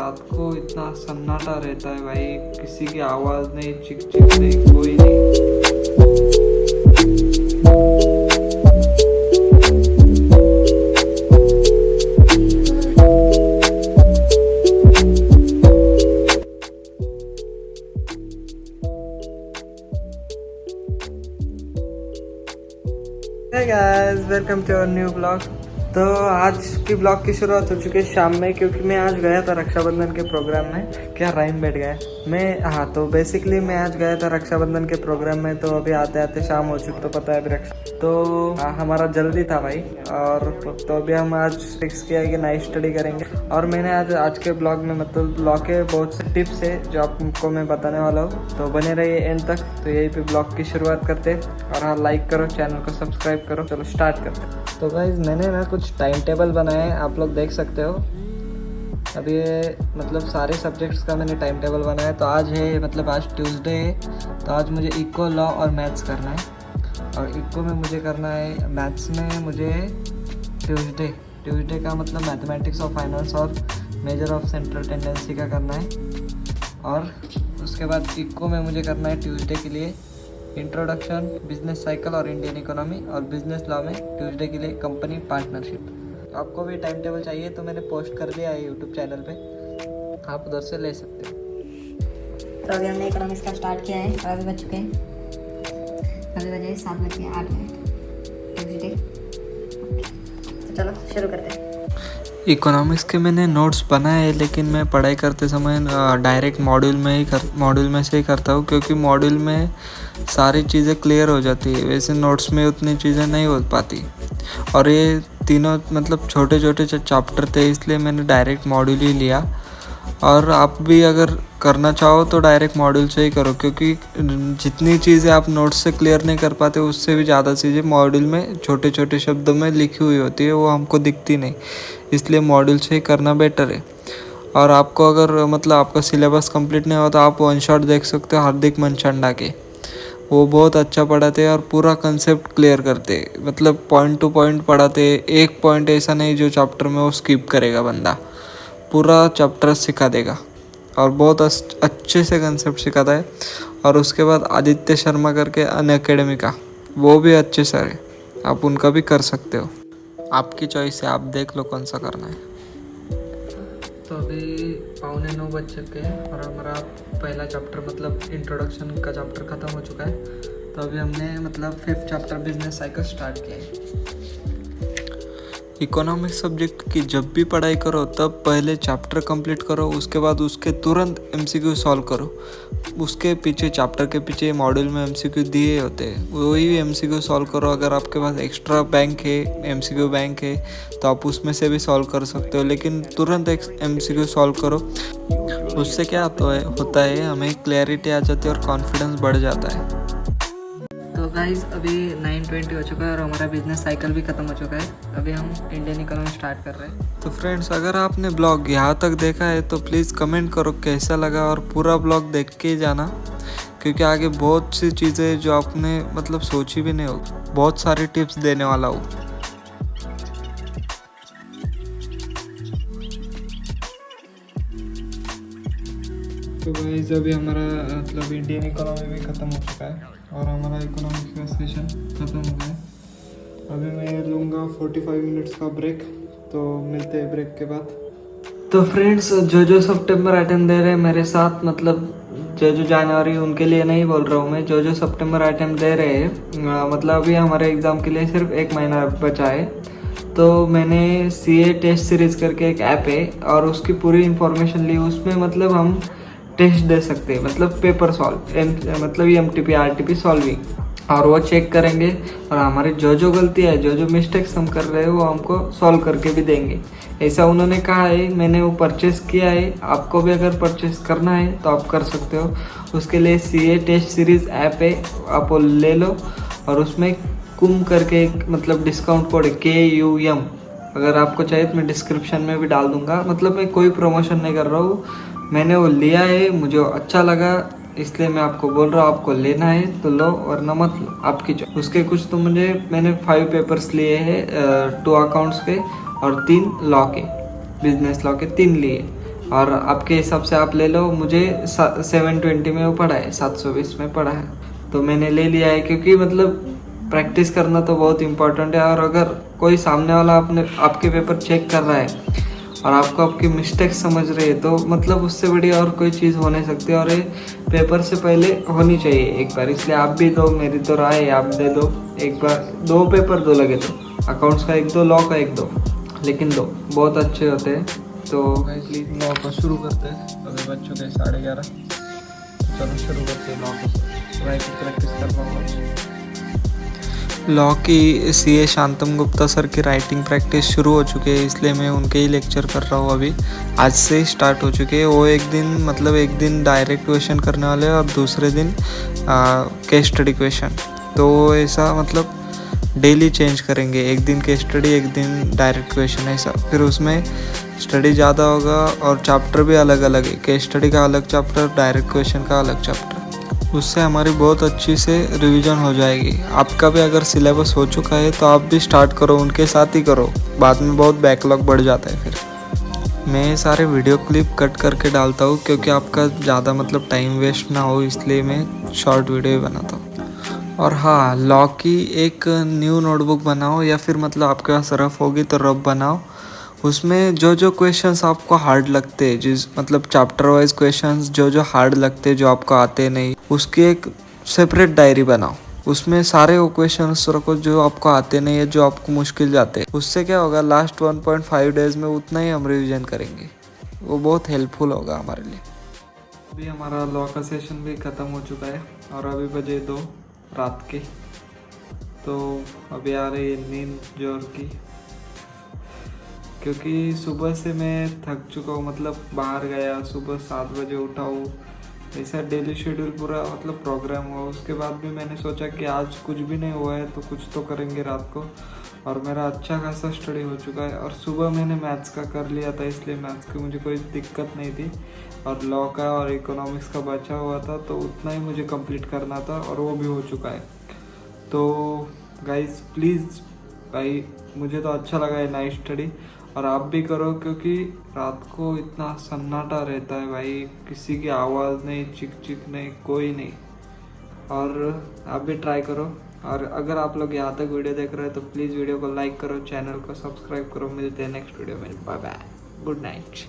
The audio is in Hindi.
रात को इतना सन्नाटा रहता है भाई, किसी की आवाज़ नहीं, चिक चिक नहीं, कोई नहीं। Hey guys, welcome to our new blog. तो आज की ब्लॉग की शुरुआत हो चुकी है शाम में, क्योंकि मैं आज गया था रक्षाबंधन के प्रोग्राम में। क्या राइम बैठ गया तो बेसिकली मैं आज गया था रक्षाबंधन के प्रोग्राम में। तो अभी आते आते शाम हो चुकी, तो पता है अभी तो हमारा जल्दी था भाई। और तो अभी हम आज फिक्स किया कि नाइट स्टडी करेंगे। और मैंने आज के ब्लॉग में मतलब ब्लॉग के बहुत से टिप्स है जो आपको मैं बताने वाला हूँ, तो बने रहिए एंड तक। तो यही पे ब्लॉग की शुरुआत करते और हाँ, लाइक करो, चैनल को सब्सक्राइब करो। चलो स्टार्ट करते। तो गाइज मैंने ना कुछ टाइम टेबल बनाया है, आप लोग देख सकते हो। अभी ये मतलब सारे सब्जेक्ट्स का मैंने टाइम टेबल बनाया है। तो आज है मतलब आज ट्यूसडे है, तो आज मुझे इको, लॉ और मैथ्स करना है। और इको में मुझे करना है, मैथ्स में मुझे ट्यूसडे का मतलब मैथमेटिक्स और फाइनेंस और मेजर ऑफ सेंट्रल टेंडेंसी का करना है। और उसके बाद इको में मुझे करना है ट्यूसडे के लिए इंट्रोडक्शन, बिजनेस साइकिल और इंडियन इकोनॉमी। और बिजनेस लॉ में ट्यूसडे के लिए कंपनी पार्टनरशिप। आपको भी टाइम टेबल चाहिए तो मैंने पोस्ट कर दिया है यूट्यूब चैनल पे, आप उधर से ले सकते हो। तो अभी हमने इकोनॉमिक्स का स्टार्ट किया है और अभी बज चुके हैं, अभी बजे 7:08 ट्यूसडे। तो चलो शुरू करते हैं। इकोनॉमिक्स के मैंने नोट्स बनाए हैं, लेकिन मैं पढ़ाई करते समय डायरेक्ट मॉड्यूल में से ही करता हूँ, क्योंकि मॉड्यूल में सारी चीज़ें क्लियर हो जाती है। वैसे नोट्स में उतनी चीज़ें नहीं हो पाती। और ये तीनों मतलब छोटे छोटे चैप्टर थे, इसलिए मैंने डायरेक्ट मॉड्यूल ही लिया। और आप भी अगर करना चाहो तो डायरेक्ट मॉड्यूल से ही करो, क्योंकि जितनी चीज़ें आप नोट्स से क्लियर नहीं कर पाते, उससे भी ज़्यादा चीज़ें मॉड्यूल में छोटे छोटे शब्दों में लिखी हुई होती है, वो हमको दिखती नहीं। इसलिए मॉड्यूल से ही करना बेटर है। और आपको अगर मतलब आपका सिलेबस कंप्लीट नहीं हो तो आप वन शॉट देख सकते हो हार्दिक मनचंदा के। वो बहुत अच्छा पढ़ाते हैं और पूरा कंसेप्ट क्लियर करते हैं, मतलब पॉइंट टू पॉइंट पढ़ाते हैं। एक पॉइंट ऐसा नहीं जो चैप्टर में वो स्किप करेगा बंदा, पूरा चैप्टर सिखा देगा और बहुत अच्छे से कंसेप्ट सिखाता है। और उसके बाद आदित्य शर्मा करके अनअकैडमी का, वो भी अच्छे सर है, आप उनका भी कर सकते हो। आपकी चॉइस है, आप देख लो कौन सा करना है। तो अभी 8:45 बज चुके हैं और हमारा पहला चैप्टर मतलब इंट्रोडक्शन का चैप्टर ख़त्म हो चुका है। तो अभी हमने मतलब 5th chapter business cycle start किया है। इकोनॉमिक्स सब्जेक्ट की जब भी पढ़ाई करो तब पहले चैप्टर कंप्लीट करो, उसके बाद उसके तुरंत एमसीक्यू सॉल्व करो। उसके पीछे चैप्टर के पीछे मॉड्यूल में एमसीक्यू दिए होते हैं, वही एमसीक्यू सॉल्व करो। अगर आपके पास एक्स्ट्रा बैंक है, एमसीक्यू बैंक है, तो आप उसमें से भी सॉल्व कर सकते हो, लेकिन तुरंत एक एमसीक्यू सॉल्व करो। उससे क्या होता है हमें क्लैरिटी आ जाती है और कॉन्फिडेंस बढ़ जाता है। तो गाइज अभी 9:20 हो चुका है और हमारा बिजनेस साइकिल भी ख़त्म हो चुका है। अभी हम इंडियन इकोनॉमी स्टार्ट कर रहे हैं। तो फ्रेंड्स, अगर आपने ब्लॉग यहाँ तक देखा है तो प्लीज़ कमेंट करो कैसा लगा, और पूरा ब्लॉग देख के जाना, क्योंकि आगे बहुत सी चीज़ें जो आपने मतलब सोची भी नहीं हो, बहुत सारी टिप्स देने वाला हूँ। तो गाइस अभी हमारा मतलब इंडियन इकोनॉमी भी ख़त्म हो चुका है और हमारा इकोनॉमिक्स का सेशन ख़त्म हो गया है। अभी मैं लूँगा 45 मिनट्स का ब्रेक, तो मिलते हैं ब्रेक के बाद। तो फ्रेंड्स, जो सितंबर अटेम्प्ट दे रहे हैं मेरे साथ, मतलब जो जनवरी, उनके लिए नहीं बोल रहा हूँ मैं, जो सितंबर अटेम्प्ट दे रहे हैं, मतलब अभी हमारे एग्ज़ाम के लिए सिर्फ 1 महीना बचा है। तो मैंने CA टेस्ट सीरीज़ करके एक ऐप है और उसकी पूरी इन्फॉर्मेशन ली। उसमें मतलब हम टेस्ट दे सकते हैं, मतलब पेपर सॉल्व, मतलब MTP RTP सॉल्विंग, और वो चेक करेंगे और हमारी जो गलती है, जो मिस्टेक्स हम कर रहे हैं, वो हमको सॉल्व करके भी देंगे। ऐसा उन्होंने कहा है, मैंने वो परचेस किया है। आपको भी अगर परचेस करना है तो आप कर सकते हो। उसके लिए CA टेस्ट सीरीज़ ऐप है, आप वो ले लो। और उसमें कुम करके एक मतलब डिस्काउंट कोड है KUM, अगर आपको चाहिए तो मैं डिस्क्रिप्शन में भी डाल दूंगा। मतलब मैं कोई प्रमोशन नहीं कर रहा हूँ, मैंने वो लिया है, मुझे अच्छा लगा, इसलिए मैं आपको बोल रहा हूँ। आपको लेना है तो लो, वरना मत लो, आपकी चॉइस। उसके कुछ तो मैंने 5 पेपर्स लिए हैं, 2 अकाउंट्स के और 3 लॉ के, बिजनेस लॉ के 3 लिए। और आपके हिसाब से आप ले लो। मुझे 720 में वो पड़ा है, 720 में पड़ा है, तो मैंने ले लिया है क्योंकि मतलब प्रैक्टिस करना तो बहुत इम्पोर्टेंट है। और अगर कोई सामने वाला आपके पेपर चेक कर रहा है और आपको आपकी मिस्टेक समझ रही है तो मतलब उससे बड़ी और कोई चीज़ हो नहीं सकती। और ये पेपर से पहले होनी चाहिए एक बार, इसलिए आप भी दो, मेरी तो राय है आप दे दो एक बार। 2 पेपर दो लगे तो, अकाउंट्स का 1 2, लॉ का 1 2, लेकिन 2 बहुत अच्छे होते हैं। तो प्लीज लॉ को शुरू करते हैं। अभी बज चुके 11:30, तो चलो शुरू करते हैं लॉ को। राइटिंग प्रैक्टिस कर पाऊँगा। लॉ की सीए शांतम गुप्ता सर की राइटिंग प्रैक्टिस शुरू हो चुकी है, इसलिए मैं उनके ही लेक्चर कर रहा हूँ। अभी आज से ही स्टार्ट हो चुके हैं। वो एक दिन डायरेक्ट क्वेश्चन करने वाले हैं और दूसरे दिन केस स्टडी क्वेश्चन। तो ऐसा मतलब डेली चेंज करेंगे, एक दिन केस स्टडी, एक दिन डायरेक्ट क्वेश्चन, ऐसा। फिर उसमें स्टडी ज़्यादा होगा और चैप्टर भी अलग अलग है, केस स्टडी का अलग चैप्टर, डायरेक्ट क्वेश्चन का अलग चैप्टर। उससे हमारी बहुत अच्छी से रिवीजन हो जाएगी। आपका भी अगर सिलेबस हो चुका है तो आप भी स्टार्ट करो, उनके साथ ही करो, बाद में बहुत बैकलॉग बढ़ जाता है। फिर मैं सारे वीडियो क्लिप कट करके डालता हूँ क्योंकि आपका ज़्यादा मतलब टाइम वेस्ट ना हो, इसलिए मैं शॉर्ट वीडियो ही बनाता हूँ। और हाँ, लॉ की एक न्यू नोटबुक बनाओ या फिर मतलब आपके पास रफ होगी तो रफ बनाओ। उसमें जो क्वेश्चंस आपको हार्ड लगते हैं, जिस मतलब चैप्टर वाइज क्वेश्चंस जो हार्ड लगते हैं, जो आपको आते नहीं, उसकी एक सेपरेट डायरी बनाओ। उसमें सारे वो क्वेश्चंस रखो जो आपको आते नहीं है, जो आपको मुश्किल जाते हैं। उससे क्या होगा, लास्ट 1.5 डेज में उतना ही हम रिवीजन करेंगे, वो बहुत हेल्पफुल होगा हमारे लिए। अभी हमारा लॉ का सेशन भी ख़त्म हो चुका है और अभी बजे 2 रात के। तो अभी आ रही है नींद जोर की, क्योंकि सुबह से मैं थक चुका हूँ। मतलब बाहर गया, सुबह 7 बजे उठा हूँ, ऐसा डेली शेड्यूल पूरा मतलब प्रोग्राम हुआ। उसके बाद भी मैंने सोचा कि आज कुछ भी नहीं हुआ है तो कुछ तो करेंगे रात को, और मेरा अच्छा खासा स्टडी हो चुका है। और सुबह मैंने मैथ्स का कर लिया था, इसलिए मैथ्स की मुझे कोई दिक्कत नहीं थी। और लॉ का और इकोनॉमिक्स का बचा हुआ था तो उतना ही मुझे कंप्लीट करना था, और वो भी हो चुका है। तो गाइस प्लीज़ भाई, मुझे तो अच्छा लगा है नाइट स्टडी, और आप भी करो, क्योंकि रात को इतना सन्नाटा रहता है भाई, किसी की आवाज़ नहीं, चिक चिक नहीं, कोई नहीं। और आप भी ट्राई करो। और अगर आप लोग यहाँ तक वीडियो देख रहे हो तो प्लीज़ वीडियो को लाइक करो, चैनल को सब्सक्राइब करो। मिलते हैं नेक्स्ट वीडियो में। Bye bye, good night.